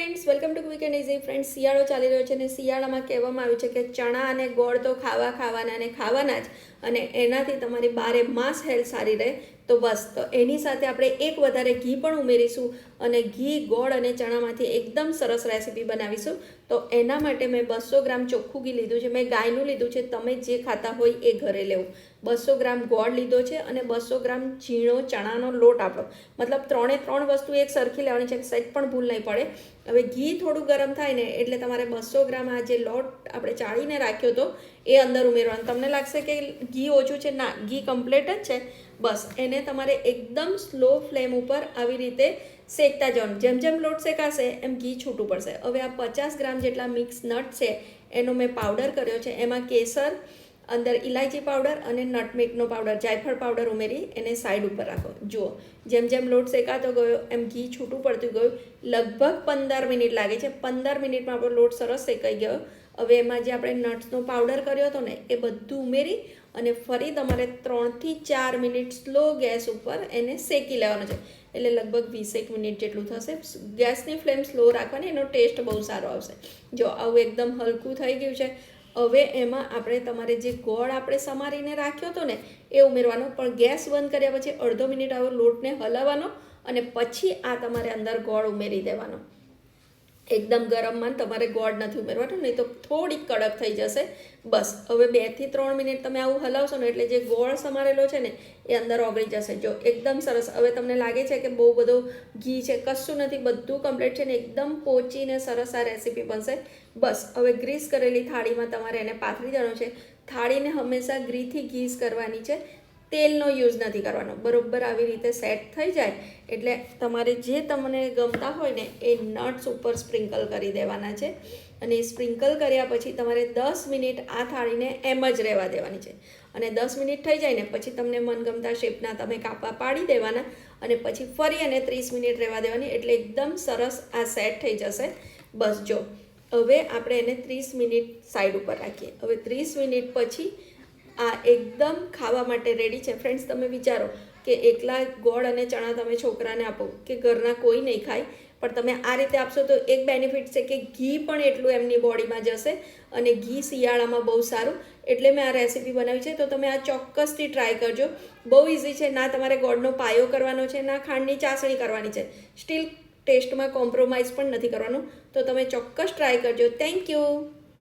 Friends, welcome to quick and easy. Friends, શિયાળો ચાલી રહ્યો છે અને શિયાળામાં કહેવામાં આવ્યું છે કે ચણા અને ગોળ તો ખાવાના અને ખાવાના જ, અને એનાથી તમારી બારે માસ હેલ્થ સારી રહે. તો બસ, તો એની સાથે આપણે એક વધારે ઘી પણ ઉમેરીશું અને ઘી, ગોળ અને ચણામાંથી એકદમ સરસ રેસીપી બનાવીશું. તો એના માટે મેં 200 ગ્રામ ચોખ્ખું ઘી લીધું છે. મેં ગાયનું લીધું છે, તમે જે ખાતા હોય એ ઘરે લેવું. 200 ગ્રામ ગોળ લીધો છે અને 200 ગ્રામ ઝીણો ચણાનો લોટ આપણો, મતલબ 3 વસ્તુ એક સરખી લેવાની છે, સહેજ પણ ભૂલ નહીં પડે. હવે ઘી થોડું ગરમ થાય ને એટલે તમારે 200 ગ્રામ આ જે લોટ આપણે ચાળીને રાખ્યો હતો એ અંદર ઉમેરવાનો. તમને લાગશે કે ઘી ઓછું છે, ના, ઘી કમ્પ્લીટ જ છે. બસ એને તમારે એકદમ સ્લો ફ્લેમ ઉપર આવી રીતે શેકતા જવાનું. જેમ જેમ લોટ શેકાશે એમ ઘી છૂટું પડશે. હવે આ 50 ગ્રામ જેટલા મિક્સ નટ છે એનો મેં પાવડર કર્યો છે. એમાં કેસર, અંદર ઇલાયચી પાવડર અને નટમેગનો પાવડર, જાયફળ પાવડર ઉમેરી એને સાઈડ ઉપર રાખો. જુઓ, જેમ જેમ લોટ શેકાતો ગયો એમ ઘી છૂટું પડતું ગયું. લગભગ 15 મિનિટ લાગે છે. 15 મિનિટમાં આપણો લોટ સરસ શેકાઈ ગયો. હવે એમાં જે આપણે નટ્સનો પાવડર કર્યો હતો ને એ બધું ઉમેરી અને ફરી તમારે 3 થી 4 મિનિટ સ્લો ગેસ ઉપર એને શેકી લેવાનો છે. એટલે લગભગ 20 મિનિટ જેટલું થશે. ગેસની ફ્લેમ સ્લો રાખવાની, એનો ટેસ્ટ બહુ સારો આવશે. જો આવું એકદમ હલકું થઈ ગયું છે. હવે એમાં આપણે તમારે જે ગોળ આપણે સમારીને રાખ્યો હતો ને એ ઉમેરવાનો, પણ ગેસ બંધ કર્યા પછી અડધો મિનિટ આવો લોટને હલાવવાનો અને પછી આ તમારે અંદર ગોળ ઉમેરી દેવાનો. એકદમ ગરમમાં તમારે ગોળ નથી ઉમેરવાનો, નહીં તો થોડીક કડક થઈ જશે. બસ, હવે 2 થી 3 મિનિટ તમે આવું હલાવશો ને એટલે જે ગોળ સમારેલો છે ને એ અંદર ઓગળી જશે. જો એકદમ સરસ. હવે તમને લાગે છે કે બહુ બધો ઘી છે, કશું નથી, બધું કમ્પ્લીટ છે ને એકદમ પોચીને સરસ આ રેસીપી બનશે. બસ, હવે ગ્રીસ કરેલી થાળીમાં તમારે એને પાથરી દેવાનું છે. થાળીને હંમેશા ઘીથી ગ્રીસ કરવાની છે, તેલનો યુઝ નથી કરવાનો. બરોબર આવી રીતે સેટ થઈ જાય એટલે તમારે જે તમને ગમતા હોય ને એ નટ્સ ઉપર સ્પ્રિંકલ કરી દેવાના છે. અને સ્પ્રિંકલ કર્યા પછી તમારે 10 મિનિટ આ થાળીને એમ જ રહેવા દેવાની છે. અને 10 મિનિટ થઈ જાય ને પછી તમને મનગમતા શેપના તમે કાપા પાડી દેવાના અને પછી ફરી એને 30 મિનિટ રહેવા દેવાની, એટલે એકદમ સરસ આ સેટ થઈ જશે. બસ જો, હવે આપણે એને 30 મિનિટ સાઈડ ઉપર રાખીએ. હવે 30 મિનિટ પછી આ એકદમ ખાવા માટે રેડી છે. ફ્રેન્ડ્સ, તમે વિચારો કે એકલા ગોળ અને ચણા તમે છોકરાને આપો કે ઘરના કોઈ નહીં ખાય, પણ તમે આ રીતે આપશો તો એક બેનિફિટ છે કે ઘી પણ એટલું એમની બોડીમાં જશે અને ઘી શિયાળામાં બહુ સારું. એટલે મેં આ રેસીપી બનાવી છે. તો તમે આ ચોક્કસથી ટ્રાય કરજો. બહુ ઇઝી છે. ના તમારે ગોળનો પાયો કરવાનો છે, ના ખાંડની ચાસણી કરવાની છે. સ્ટીલ ટેસ્ટમાં કોમ્પ્રોમાઇઝ પણ નથી કરવાનું. તો તમે ચોક્કસ ટ્રાય કરજો. Thank you.